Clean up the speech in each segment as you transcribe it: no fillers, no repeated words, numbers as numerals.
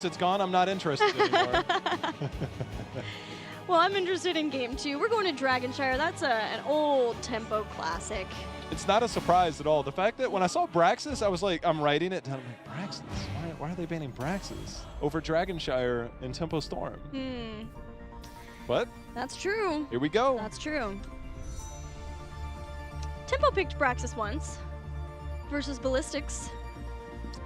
it's gone, I'm not interested anymore. Well, I'm interested in game 2. We're going to Dragonshire. That's an old tempo classic. It's not a surprise at all. The fact that when I saw Braxis, I was like, I'm writing it down. I'm like, Braxis? Why are they banning Braxis over Dragonshire in Tempo Storm? But that's true. Here we go. That's true. Tempo picked Braxis once versus Ballistics.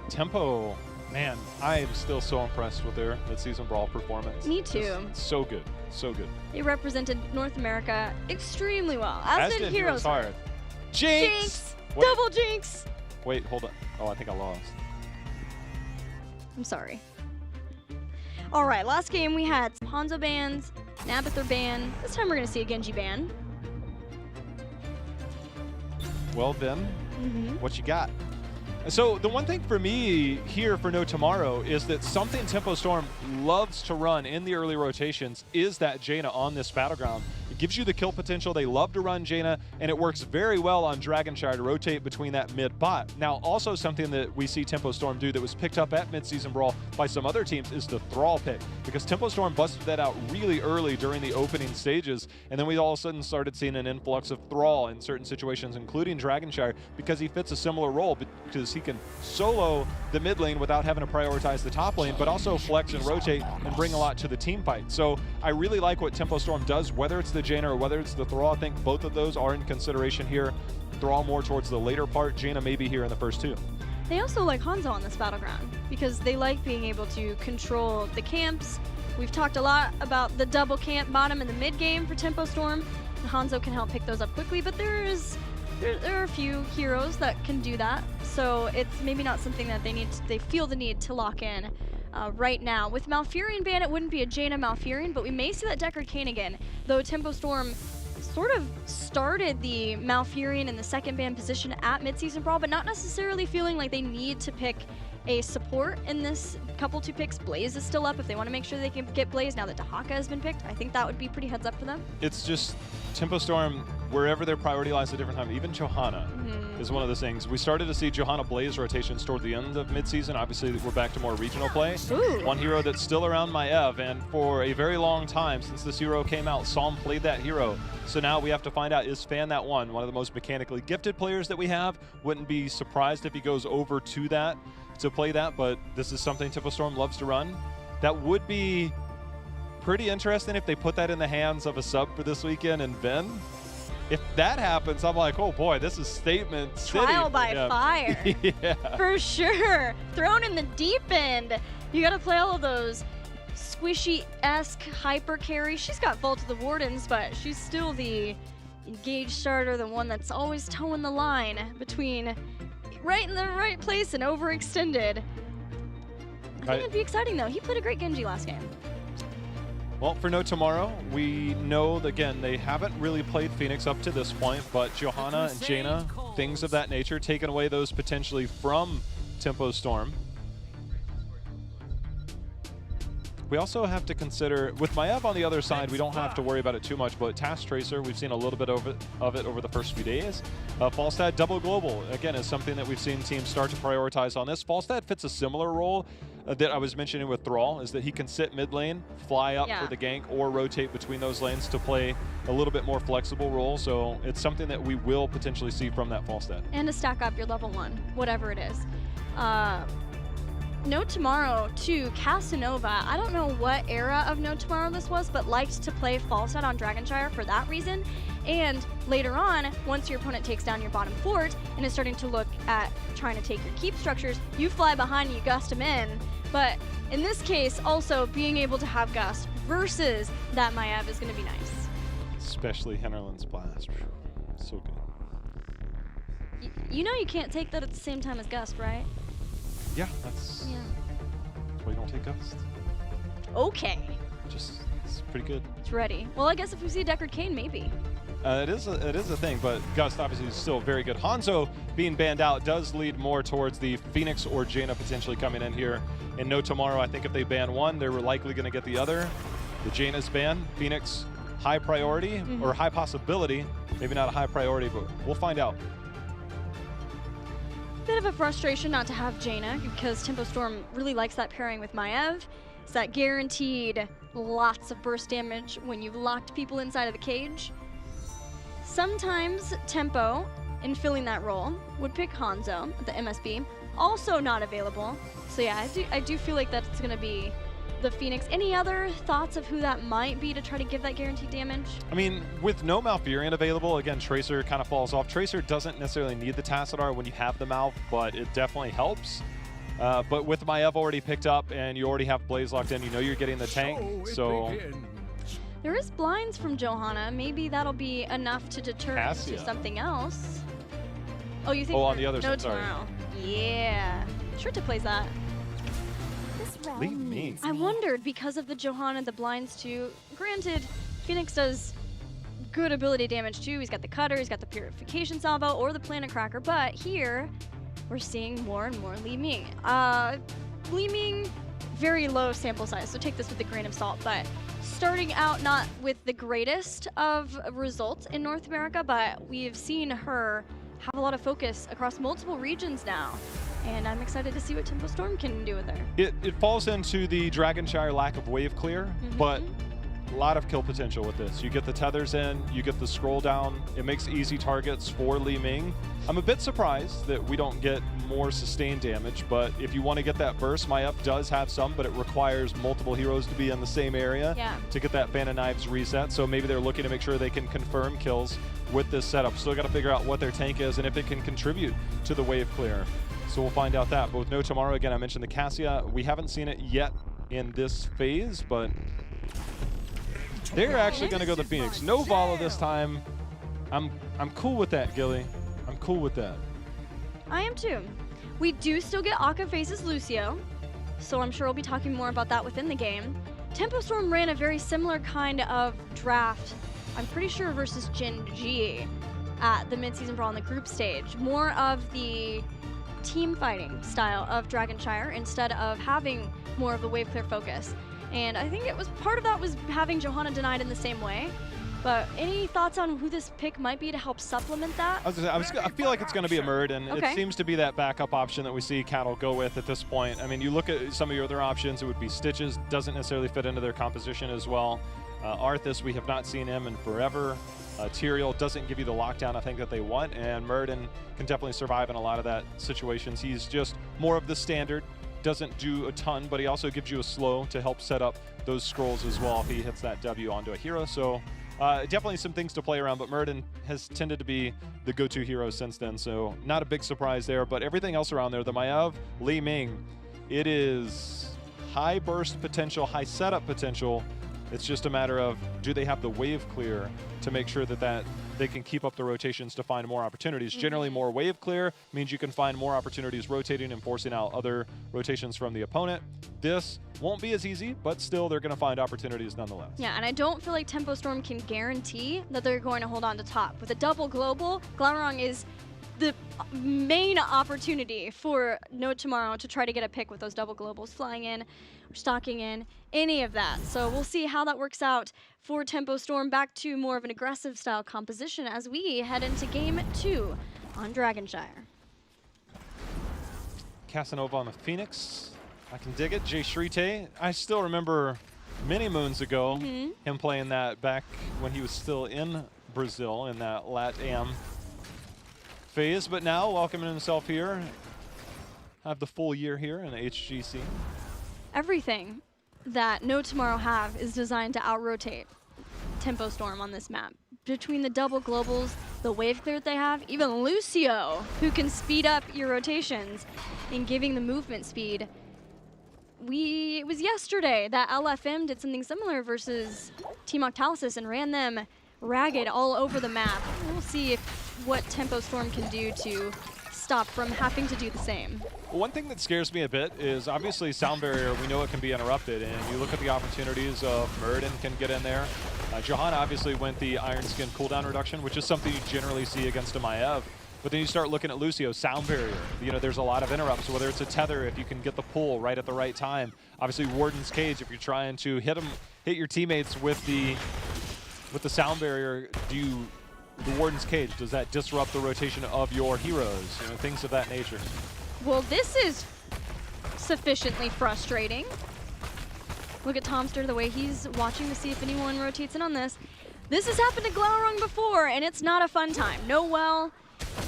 Tempo, man, I am still so impressed with their mid-season brawl performance. Me too. It's so good, so good. They represented North America extremely well, as did Heroes Hard. Jinx! Double Jinx! Wait, hold on. Oh, I think I lost. I'm sorry. All right, last game we had Hanzo bans, Nabither ban. This time we're going to see a Genji ban. Well, then, what you got? So the one thing for me here for No Tomorrow is that something Tempo Storm loves to run in the early rotations is that Jaina on this battleground. It gives you the kill potential. They love to run Jaina, and it works very well on Dragonshire to rotate between that mid bot. Now, also something that we see Tempo Storm do that was picked up at Mid-Season Brawl by some other teams is the Thrall pick, because Tempo Storm busted that out really early during the opening stages, and then we all of a sudden started seeing an influx of Thrall in certain situations, including Dragonshire, because he fits a similar role, because he can solo the mid lane without having to prioritize the top lane, but also flex and rotate and bring a lot to the team fight. So I really like what Tempo Storm does, whether it's the Jaina or whether it's the Thrall. I think both of those are in consideration here. Thrall more towards the later part, Jaina maybe here in the first two. They also like Hanzo on this battleground because they like being able to control the camps. We've talked a lot about the double camp bottom in the mid game for Tempo Storm. And Hanzo can help pick those up quickly, but there are a few heroes that can do that. So it's maybe not something that they feel the need to lock in right now. With Malfurion ban, it wouldn't be a Jaina Malfurion, but we may see that Deckard Cain again, though Tempo Storm sort of started the Malfurion in the second ban position at Mid-Season Brawl, but not necessarily feeling like they need to pick a support in this couple two picks. Blaze is still up if they want to make sure they can get Blaze now that Dahaka has been picked. I think that would be pretty heads up for them. It's just Tempo Storm, wherever their priority lies at different time, even Johanna is one of those things. We started to see Johanna Blaze rotations toward the end of mid-season. Obviously, we're back to more regional play. Ooh. One hero that's still around Maev, and for a very long time since this hero came out, Psalm played that hero. So now we have to find out, is Fan that one of the most mechanically gifted players that we have? Wouldn't be surprised if he goes over to that to play that, but this is something Tempo Storm loves to run. That would be pretty interesting if they put that in the hands of a sub for this weekend and Ben. If that happens, I'm like, oh boy, this is statement city. Trial by fire. Yeah. For sure. Thrown in the deep end. You got to play all of those squishy-esque hyper carry. She's got Vault of the Wardens, but she's still the engaged starter, the one that's always towing the line between right in the right place and overextended. I think it'd be exciting though. He played a great Genji last game. Well, for No Tomorrow, we know, again, they haven't really played Phoenix up to this point, but Johanna and Jaina, things of that nature, taken away those potentially from Tempo Storm. We also have to consider, with Maev on the other side, we don't have to worry about it too much, but Task Tracer, we've seen a little bit of it over the first few days. Falstad Double Global, again, is something that we've seen teams start to prioritize on this. Falstad fits a similar role that I was mentioning with Thrall, is that he can sit mid lane, fly up for the gank, or rotate between those lanes to play a little bit more flexible role. So it's something that we will potentially see from that Falstad. And to stack up your level 1, whatever it is. No Tomorrow to Casanova. I don't know what era of No Tomorrow this was, but liked to play Falstad on Dragonshire for that reason. And later on, once your opponent takes down your bottom fort and is starting to look at trying to take your keep structures, you fly behind and you gust them in. But in this case, also being able to have Gust versus that Maev is going to be nice. Especially Hennerland's Blast. So good. You know you can't take that at the same time as Gust, right? Yeah, that's why you don't take Gust. Okay. It's pretty good. It's ready. Well, I guess if we see Deckard Cain, maybe. It is a thing, but Gust obviously is still very good. Hanzo being banned out does lead more towards the Phoenix or Jaina potentially coming in here. And No Tomorrow, I think if they ban one, they're likely going to get the other. The Jaina's ban, Phoenix, high priority or high possibility. Maybe not a high priority, but we'll find out. Bit of a frustration not to have Jaina, because Tempo Storm really likes that pairing with Maev. It's that guaranteed lots of burst damage when you've locked people inside of the cage. Sometimes Tempo, in filling that role, would pick Hanzo at the MSB. Also not available. So yeah, I do feel like that's going to be the Phoenix. Any other thoughts of who that might be to try to give that guaranteed damage? I mean, with no Malfurion available, again, Tracer kind of falls off. Tracer doesn't necessarily need the Tassadar when you have the Malf, but it definitely helps. But with Maev already picked up and you already have Blaze locked in, you know you're getting the tank, so... There is blinds from Johanna. Maybe that'll be enough to deter him to something else. Oh, you think? Oh, on the other side, tomorrow. Yeah. Sure to plays that. Leave me. I wondered, because of the Johanna, the blinds too. Granted, Phoenix does good ability damage too. He's got the Cutter, he's got the Purification Salvo, or the Planet Cracker. But here, we're seeing more and more Li Ming. Li Ming, very low sample size, so take this with a grain of salt. But starting out not with the greatest of results in North America, but we've seen her have a lot of focus across multiple regions now. And I'm excited to see what Tempo Storm can do with her. It falls into the Dragonshire lack of wave clear, but a lot of kill potential with this. You get the tethers in, you get the scroll down. It makes easy targets for Li Ming. I'm a bit surprised that we don't get more sustained damage, but if you want to get that burst, Maev does have some, but it requires multiple heroes to be in the same area to get that Fan of Knives reset. So maybe they're looking to make sure they can confirm kills with this setup. Still got to figure out what their tank is and if it can contribute to the wave clear. So we'll find out that. But with no tomorrow, again, I mentioned the Cassia. We haven't seen it yet in this phase, but they're actually going to go the Phoenix. No Vala this time. I'm cool with that, Gilly. I'm cool with that. I am too. We do still get Akka faces Lucio, so I'm sure we'll be talking more about that within the game. Tempo Storm ran a very similar kind of draft, I'm pretty sure versus Gen G at the midseason brawl on the group stage. More of the team fighting style of Dragonshire instead of having more of the wave clear focus. And I think it was part of that was having Johanna denied in the same way. But any thoughts on who this pick might be to help supplement that? I feel like it's going to be a Murd, and it seems to be that backup option that we see Cattle go with at this point. I mean, you look at some of your other options, it would be Stitches, doesn't necessarily fit into their composition as well. Arthas, we have not seen him in forever. Tyrael doesn't give you the lockdown I think that they want, and Murden can definitely survive in a lot of that situations. He's just more of the standard, doesn't do a ton, but he also gives you a slow to help set up those scrolls as well if he hits that W onto a hero. So definitely some things to play around, but Murden has tended to be the go-to hero since then, so not a big surprise there. But everything else around there, the Maev, Li Ming, it is high burst potential, high setup potential. It's just a matter of, do they have the wave clear to make sure that they can keep up the rotations to find more opportunities. Generally, more wave clear means you can find more opportunities rotating and forcing out other rotations from the opponent. This won't be as easy, but still they're going to find opportunities nonetheless. Yeah, and I don't feel like Tempo Storm can guarantee that they're going to hold on to top. With a double global, Glamourong is the main opportunity for No Tomorrow to try to get a pick with those double globals flying in, or stalking in, any of that. So we'll see how that works out for Tempo Storm, back to more of an aggressive style composition as we head into game 2 on Dragonshire. Casanova on the Phoenix. I can dig it. Jay Shrite, I still remember many moons ago him playing that back when he was still in Brazil in that LATAM phase, but now welcoming himself here, have the full year here in the HGC. Everything that No Tomorrow have is designed to out-rotate Tempo Storm on this map. Between the double globals, the wave clear that they have, even Lucio, who can speed up your rotations in giving the movement speed. It was yesterday that LFM did something similar versus Team Octalysis and ran them ragged all over the map. We'll see what Tempo Storm can do to stop from having to do the same. One thing that scares me a bit is obviously sound barrier, we know it can be interrupted, and you look at the opportunities of Murden can get in there. Johanna obviously went the Iron Skin cooldown reduction, which is something you generally see against a Maev. But then you start looking at Lucio, sound barrier. You know, there's a lot of interrupts, whether it's a tether, if you can get the pull right at the right time. Obviously Warden's Cage, if you're trying to hit your teammates with the sound barrier, do you the Warden's Cage? Does that disrupt the rotation of your heroes? You know, things of that nature. Well, this is sufficiently frustrating. Look at Tomster, the way he's watching to see if anyone rotates in on this. This has happened to Glaurung before, and it's not a fun time. No well,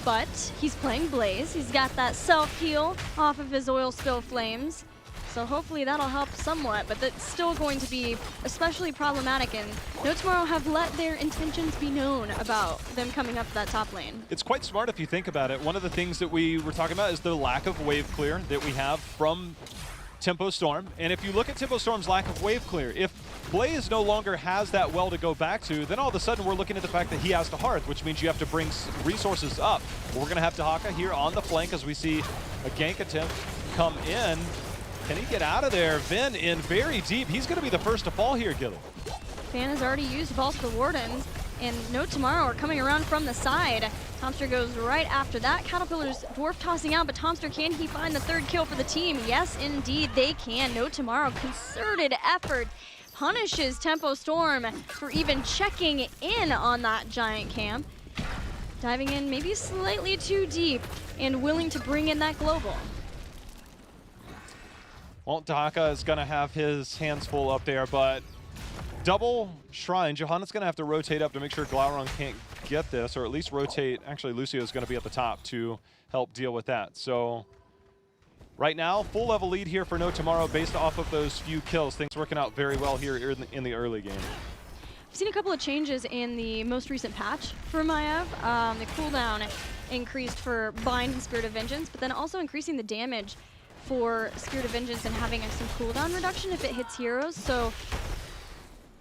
but he's playing Blaze. He's got that self-heal off of his oil spill flames. So hopefully that'll help somewhat, but that's still going to be especially problematic, and No Tomorrow have let their intentions be known about them coming up that top lane. It's quite smart if you think about it. One of the things that we were talking about is the lack of wave clear that we have from Tempo Storm. And if you look at Tempo Storm's lack of wave clear, if Blaze no longer has that well to go back to, then all of a sudden we're looking at the fact that he has the Hearth, which means you have to bring resources up. We're going to have Dahaka here on the flank as we see a gank attempt come in. Can he get out of there? Vin in very deep. He's going to be the first to fall here, Gilly. Fan has already used Balls for Wardens, and No Tomorrow are coming around from the side. Tomster goes right after that. Caterpillar's dwarf tossing out, but Tomster, can he find the third kill for the team? Yes, indeed, they can. No Tomorrow, concerted effort, punishes Tempo Storm for even checking in on that giant camp. Diving in maybe slightly too deep and willing to bring in that global. Well, Dahaka is going to have his hands full up there, but double Shrine. Johanna's going to have to rotate up to make sure Glaurung can't get this, or at least rotate. Actually, Lucio is going to be at the top to help deal with that. So right now, full level lead here for No Tomorrow based off of those few kills. Things working out very well here in the early game. I've seen a couple of changes in the most recent patch for Maiev. The cooldown increased for Bind and Spirit of Vengeance, but then also increasing the damage for Spirit of Vengeance and having some cooldown reduction if it hits heroes. So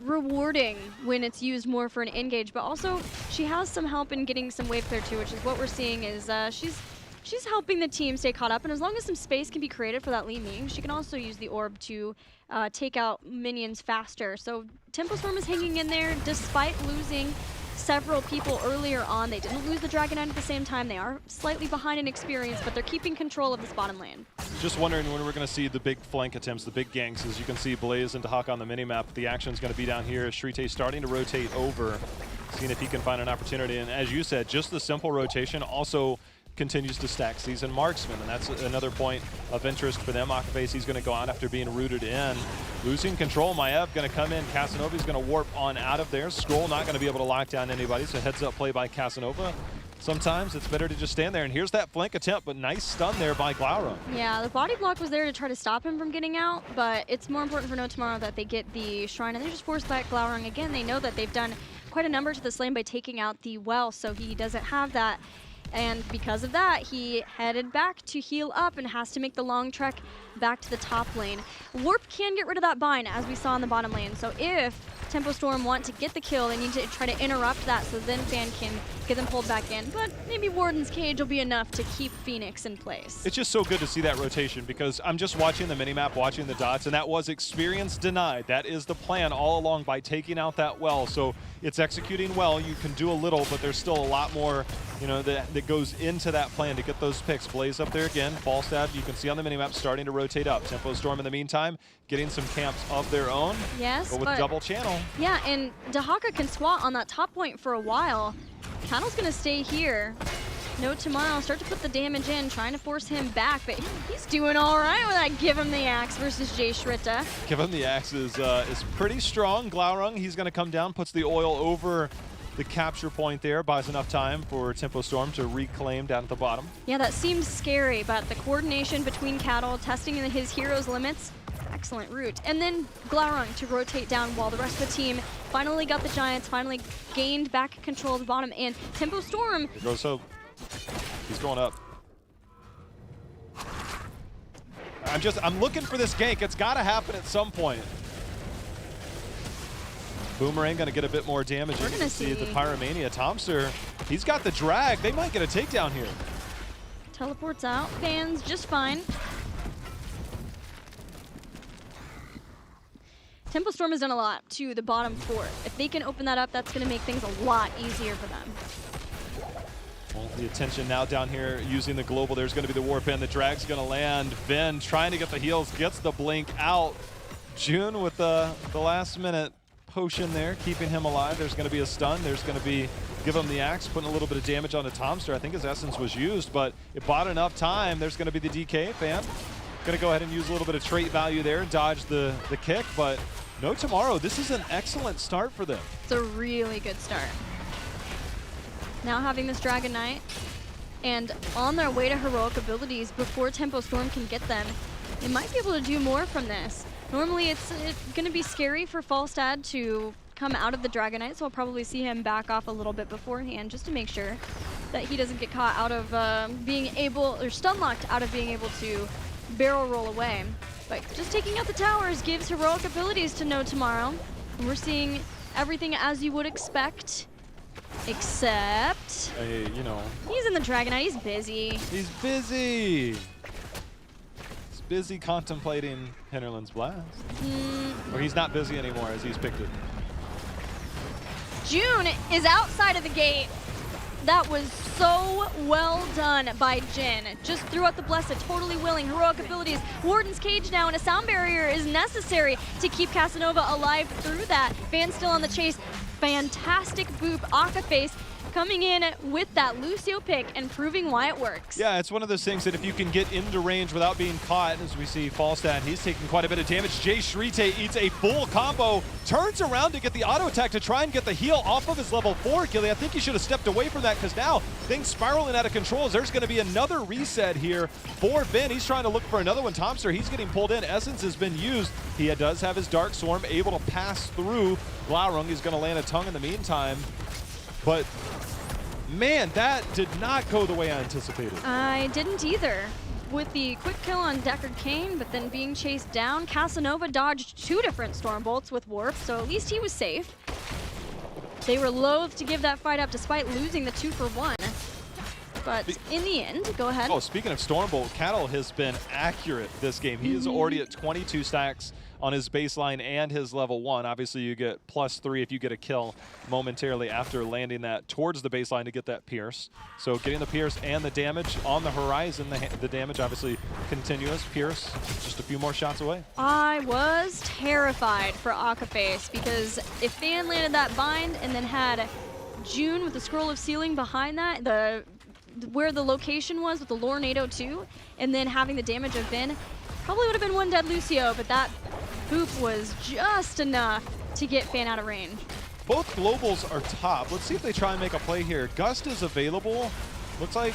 rewarding when it's used more for an engage, but also she has some help in getting some wave clear too, which is what we're seeing is she's helping the team stay caught up, and as long as some space can be created for that Li Ming, she can also use the orb to take out minions faster. So Tempo Storm is hanging in there despite losing several people earlier on. They didn't lose the Dragon Knight at the same time. They are slightly behind in experience, but they're keeping control of this bottom lane. Just wondering when we're going to see the big flank attempts, the big ganks. As you can see, Blaze and Dahaka on the minimap. The action is going to be down here. Shrite starting to rotate over, seeing if he can find an opportunity. And as you said, just the simple rotation also continues to stack Seasoned Marksman, and that's another point of interest for them. Akaface, he's going to go out after being rooted in. Losing control, Maiev going to come in. Casanova's going to warp on out of there. Skrull not going to be able to lock down anybody, so heads up play by Casanova. Sometimes it's better to just stand there, and here's that flank attempt, but nice stun there by Glaurung. Yeah, the body block was there to try to stop him from getting out, but it's more important for No Tomorrow that they get the Shrine, and they just force back Glaurung again. They know that they've done quite a number to this lane by taking out the well, so he doesn't have that. And because of that, he headed back to heal up and has to make the long trek back to the top lane. Warp can get rid of that bind, as we saw in the bottom lane. So if Tempo Storm want to get the kill, they need to try to interrupt that so then Fan can get them pulled back in. But maybe Warden's Cage will be enough to keep Phoenix in place. It's just so good to see that rotation, because I'm just watching the minimap, watching the dots, and that was experience denied. That is the plan all along by taking out that well. So it's executing well. You can do a little, but there's still a lot more, you know, that goes into that plan to get those picks. Blaze up there again. Falstaff, you can see on the minimap, starting to rotate up. Tempo Storm in the meantime, getting some camps of their own. Yes, but with double channel. Yeah, and Dahaka can swat on that top point for a while. Cattle's going to stay here. No Tomorrow, start to put the damage in, trying to force him back, but he's doing all right with that Give Him the Axe versus Jay Shrita. Give Him the Axe is pretty strong. Glaurung, he's going to come down, puts the oil over the capture point there, buys enough time for Tempo Storm to reclaim down at the bottom. Yeah, that seems scary, but the coordination between Cattle, testing his hero's limits, excellent route. And then Glaurung to rotate down while the rest of the team finally got the Giants, finally gained back control of the bottom, and Tempo Storm. Here goes Hope. He's going up. I'm looking for this gank. It's got to happen at some point. Boomerang going to get a bit more damage. We're going to see the Pyromania. Tomster, he's got the drag. They might get a takedown here. Teleports out. Fans just fine. Tempo Storm has done a lot to the bottom fort. If they can open that up, that's going to make things a lot easier for them. Well, the attention now down here using the global. There's going to be the warp in. The drag's going to land. Vin trying to get the heals, gets the blink out. June with the last minute potion there, keeping him alive. There's going to be a stun. There's going to be give him the axe, putting a little bit of damage onto Tomster. I think his essence was used, but it bought enough time. There's going to be the DK fan. Going to go ahead and use a little bit of trait value there and dodge the kick, but no tomorrow. This is an excellent start for them. It's a really good start. Now having this Dragon Knight and on their way to heroic abilities before Tempo Storm can get them, they might be able to do more from this. Normally it's going to be scary for Falstad to come out of the Dragon Knight, so I'll probably see him back off a little bit beforehand just to make sure that he doesn't get caught out of being able, or stun locked out of being able to barrel roll away. But just taking out the towers gives heroic abilities to No Tomorrow. And we're seeing everything as you would expect, except you know, he's in the Dragon Knight. He's busy. He's busy. He's busy contemplating Hinterland's Blast. Or he's not busy anymore as he's picked it. June is outside of the gate. That was so well done by Jin. Just threw out the Blessed, totally willing. Heroic abilities. Warden's Cage now, and a sound barrier is necessary to keep Casanova alive through that. Van still on the chase. Fantastic boop. Akaface coming in with that Lucio pick and proving why it works. Yeah, it's one of those things that if you can get into range without being caught, as we see Falstad, he's taking quite a bit of damage. Jay Shrite eats a full combo, turns around to get the auto attack to try and get the heal off of his level 4. Gilly, I think he should have stepped away from that because now things spiraling out of control. There's going to be another reset here for Vin. He's trying to look for another one. Tomster, he's getting pulled in. Essence has been used. He does have his Dark Swarm able to pass through Glaurung. He's going to land a tongue in the meantime. But man, that did not go the way I anticipated. I didn't either. With the quick kill on Deckard Cain, but then being chased down, Casanova dodged 2 different Storm Bolts with Warp, so at least he was safe. They were loath to give that fight up despite losing the 2-for-1. But in the end, go ahead. Oh, speaking of Stormbolt, Cattle has been accurate this game. He is already at 22 stacks on his baseline and his level 1. Obviously, you get +3 if you get a kill momentarily after landing that towards the baseline to get that Pierce. So getting the Pierce and the damage on the horizon, the damage obviously continuous. Pierce just a few more shots away. I was terrified for Akaface because if Fan landed that bind and then had June with the Scroll of Sealing behind that, where the location was with the Lornado too, and then having the damage of Vin, probably would have been one dead Lucio, but that boop was just enough to get Fan out of range. Both globals are top. Let's see if they try and make a play here. Gust is available. Looks like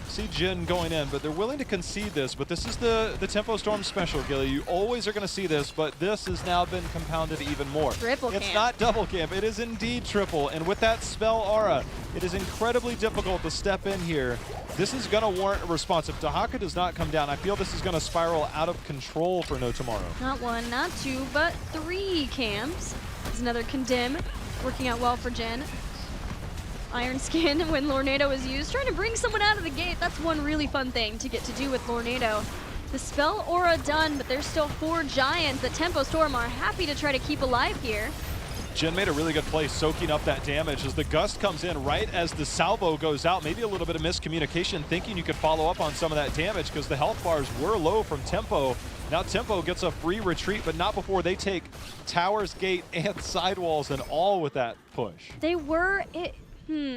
see Jin going in, but they're willing to concede this. But this is the Tempo Storm special, Gilly. You always are going to see this, but this has now been compounded even more. Triple camp. It's not double camp. It is indeed triple. And with that spell aura, it is incredibly difficult to step in here. This is going to warrant a response. If Dahaka does not come down, I feel this is going to spiral out of control for No Tomorrow. Not 1, not 2, but 3 camps. There's another Condemn, working out well for Jin. Iron Skin when Lornado is used, trying to bring someone out of the gate. That's one really fun thing to get to do with Lornado. The spell aura done, but there's still 4 giants that Tempo Storm are happy to try to keep alive here. Jin made a really good play soaking up that damage as the Gust comes in right as the salvo goes out. Maybe a little bit of miscommunication, thinking you could follow up on some of that damage because the health bars were low from Tempo. Now Tempo gets a free retreat, but not before they take Towers, Gate, and Sidewalls and all with that push. They were...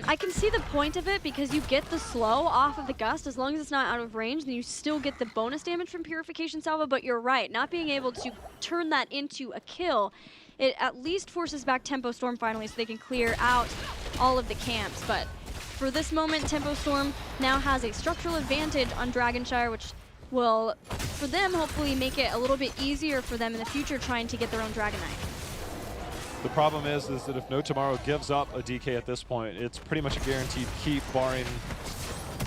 I can see the point of it because you get the slow off of the Gust. As long as it's not out of range, then you still get the bonus damage from Purification Salvo, but you're right. Not being able to turn that into a kill, it at least forces back Tempo Storm finally so they can clear out all of the camps. But for this moment, Tempo Storm now has a structural advantage on Dragonshire, which will, for them, hopefully make it a little bit easier for them in the future trying to get their own Dragon Knight. The problem is that if No Tomorrow gives up a DK at this point, it's pretty much a guaranteed keep, barring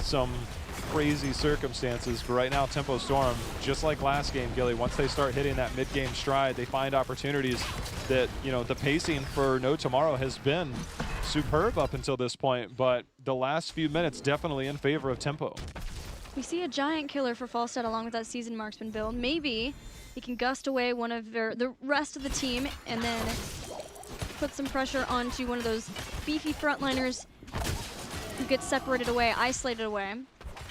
some crazy circumstances. But right now, Tempo Storm, just like last game, Gilly, once they start hitting that mid-game stride, they find opportunities that, you know, the pacing for No Tomorrow has been superb up until this point, but the last few minutes definitely in favor of Tempo. We see a giant killer for Falstad along with that Seasoned Marksman build. Maybe he can gust away one of the rest of the team and then put some pressure onto one of those beefy frontliners who gets separated away, isolated away.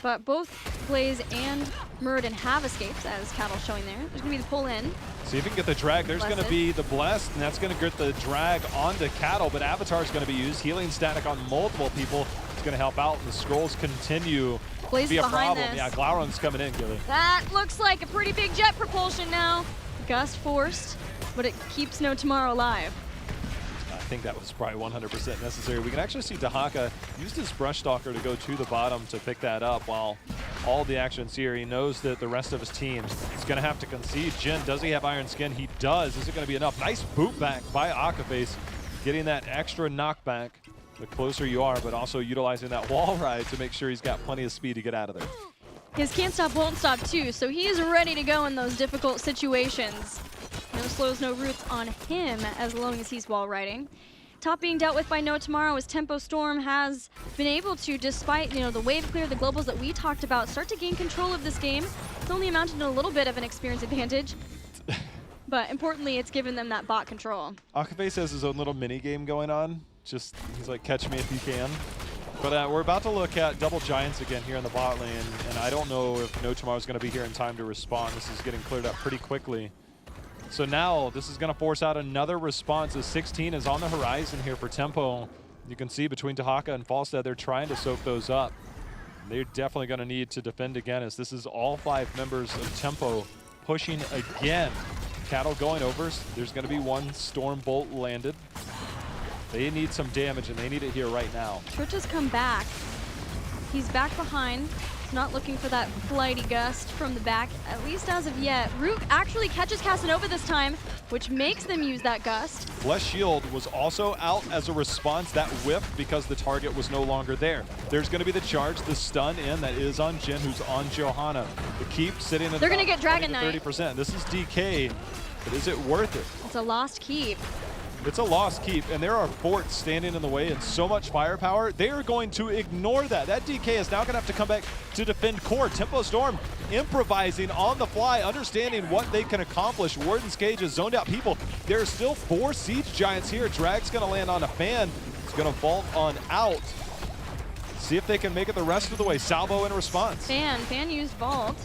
But both Blaze and Muradin have escapes, as Cattle's showing there. There's going to be the pull in. See if you can get the drag. There's going to be the Blessed, and that's going to get the drag onto Cattle, but Avatar is going to be used. Healing static on multiple people. It's going to help out, and the scrolls continue Blaze to be a behind problem. this. Yeah, Glaurung's coming in, Gilly. That looks like a pretty big jet propulsion now. Gust forced, but it keeps No Tomorrow alive. I think that was probably 100% necessary. We can actually see Dahaka used his Brush Stalker to go to the bottom to pick that up while all the action's here. He knows that the rest of his team is going to have to concede. Jin, does he have Iron Skin? He does. Is it going to be enough? Nice boot back by Akaface, getting that extra knockback the closer you are, but also utilizing that wall ride to make sure he's got plenty of speed to get out of there. His can't stop, won't stop too, so he is ready to go in those difficult situations. No slows, no roots on him as long as he's wall riding. Top being dealt with by No Tomorrow as Tempo Storm has been able to, despite the wave clear, the globals that we talked about, start to gain control of this game. It's only amounted to a little bit of an experience advantage, but importantly, it's given them that bot control. Akaface has his own little mini game going on. Just he's like, catch me if you can. But we're about to look at double giants again here in the bot lane, and I don't know if No Tomorrow's going to be here in time to respond. This is getting cleared up pretty quickly. So now this is going to force out another response as 16 is on the horizon here for Tempo. You can see between Dahaka and Falstad, they're trying to soak those up. They're definitely going to need to defend again, as this is all 5 members of Tempo pushing again. Cattle going over. There's going to be one Storm Bolt landed. They need some damage, and they need it here right now. Twitch has come back. He's back behind. He's not looking for that flighty gust from the back, at least as of yet. Root actually catches Casanova this time, which makes them use that gust. Bless Shield was also out as a response. That whiffed because the target was no longer there. There's going to be the charge, the stun in that is on Jin, who's on Johanna. The keep sitting at They're going to get Dragon Knight. 30%. This is DK, but is it worth it? It's a lost keep. It's a lost keep, and there are forts standing in the way and so much firepower. They are going to ignore that. That DK is now going to have to come back to defend core. Tempo Storm improvising on the fly, understanding what they can accomplish. Warden's Cage has zoned out people. There are still 4 Siege Giants here. Drag's going to land on a Fan. It's going to vault on out. See if they can make it the rest of the way. Salvo in response. Fan used Vault.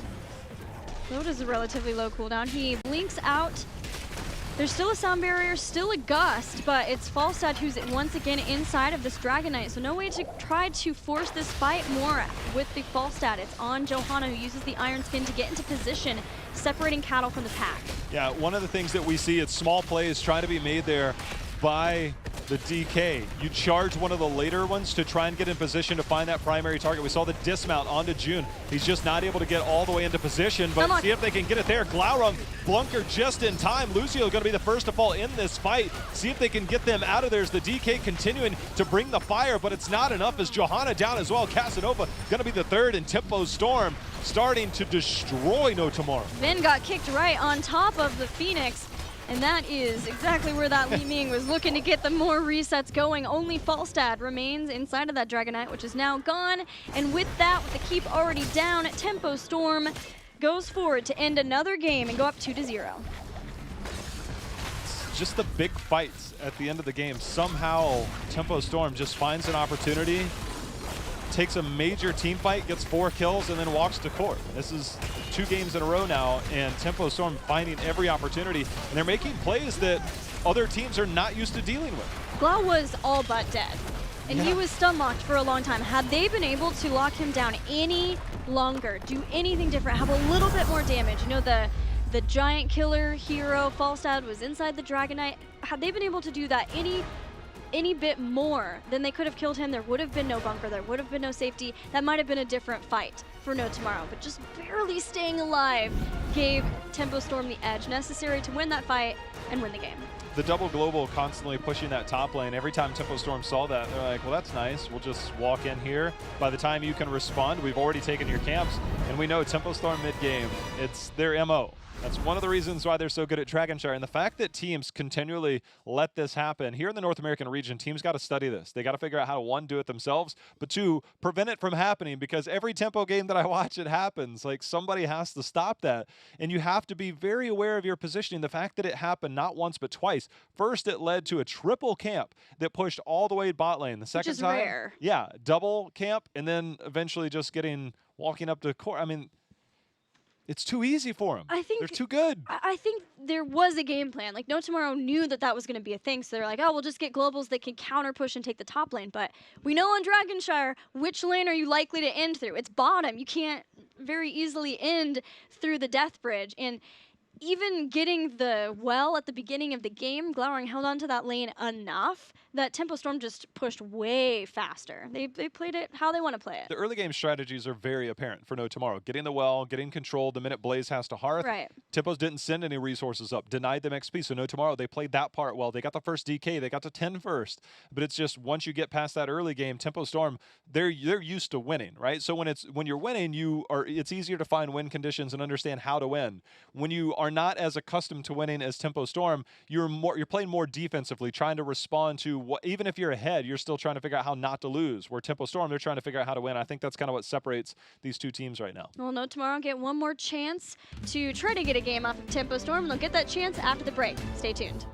Load is a relatively low cooldown. He blinks out. There's still a sound barrier, still a gust, but it's Falstad who's once again inside of this Dragon Knight, so no way to try to force this fight more with the Falstad. It's on Johanna, who uses the Iron Skin to get into position, separating Cattle from the pack. Yeah, one of the things that we see is small plays trying to be made there by the DK. You charge one of the later ones to try and get in position to find that primary target. We saw the dismount onto June. He's just not able to get all the way into position, but see if they can get it there. Glaurung, Blunker just in time. Lucio going to be the first to fall in this fight. See if they can get them out of there as the DK continuing to bring the fire, but it's not enough as Johanna down as well. Casanova going to be the third, and Tempo Storm starting to destroy No Tomorrow. Vin got kicked right on top of the Phoenix. And that is exactly where that Li Ming was looking to get the more resets going. Only Falstad remains inside of that Dragon Knight, which is now gone. And with that, with the keep already down, Tempo Storm goes forward to end another game and go up 2-0. Just the big fights at the end of the game. Somehow, Tempo Storm just finds an opportunity, takes a major team fight, gets 4 kills, and then walks to court. This is 2 games in a row now, and Tempo Storm finding every opportunity, and they're making plays that other teams are not used to dealing with. Glau was all but dead, and he was stun locked for a long time. Had they been able to lock him down any longer, do anything different, have a little bit more damage, the giant killer hero Falstad was inside the Dragon Knight. Had they been able to do that any bit more, then they could have killed him. There would have been no bunker, there would have been no safety. That might have been a different fight for No Tomorrow, but just barely staying alive gave Tempo Storm the edge necessary to win that fight and win the game. The double global constantly pushing that top lane. Every time Tempo Storm saw that, they're like, well, that's nice. We'll just walk in here. By the time you can respond, we've already taken your camps. And we know Tempo Storm mid-game, it's their MO. That's one of the reasons why they're so good at Dragonshire. And the fact that teams continually let this happen, here in the North American region, teams got to study this. They got to figure out how to, 1, do it themselves, but 2, prevent it from happening, because every Tempo game that I watch, it happens. Like, somebody has to stop that. And you have to be very aware of your positioning. The fact that it happened not once but twice, case. First, it led to a triple camp that pushed all the way bot lane. The second Which is time, rare. yeah, double camp, and then eventually just walking up to core. I mean, it's too easy for them. They're too good. I think there was a game plan. Like, No Tomorrow knew that that was going to be a thing, so they're like, oh, we'll just get globals that can counter push and take the top lane. But we know on Dragonshire, which lane are you likely to end through? It's bottom. You can't very easily end through the death bridge. And even getting the well at the beginning of the game, Glowering held on to that lane enough that Tempo Storm just pushed way faster. They played it how they want to play it. The early game strategies are very apparent for No Tomorrow. Getting the well, getting control the minute Blaze has to hearth. Right. Tempos didn't send any resources up, denied them XP. So No Tomorrow, they played that part well. They got the first DK, they got to 10 first. But it's just once you get past that early game, Tempo Storm, they're used to winning, right? So when you're winning, it's easier to find win conditions and understand how to win. When you are not as accustomed to winning as Tempo Storm, you're playing more defensively, trying to respond to what, even if you're ahead, you're still trying to figure out how not to lose. Where Tempo Storm, they're trying to figure out how to win. I think that's kind of what separates these two teams right now. Well, No Tomorrow get one more chance to try to get a game off of Tempo Storm, and they'll get that chance after the break. Stay tuned.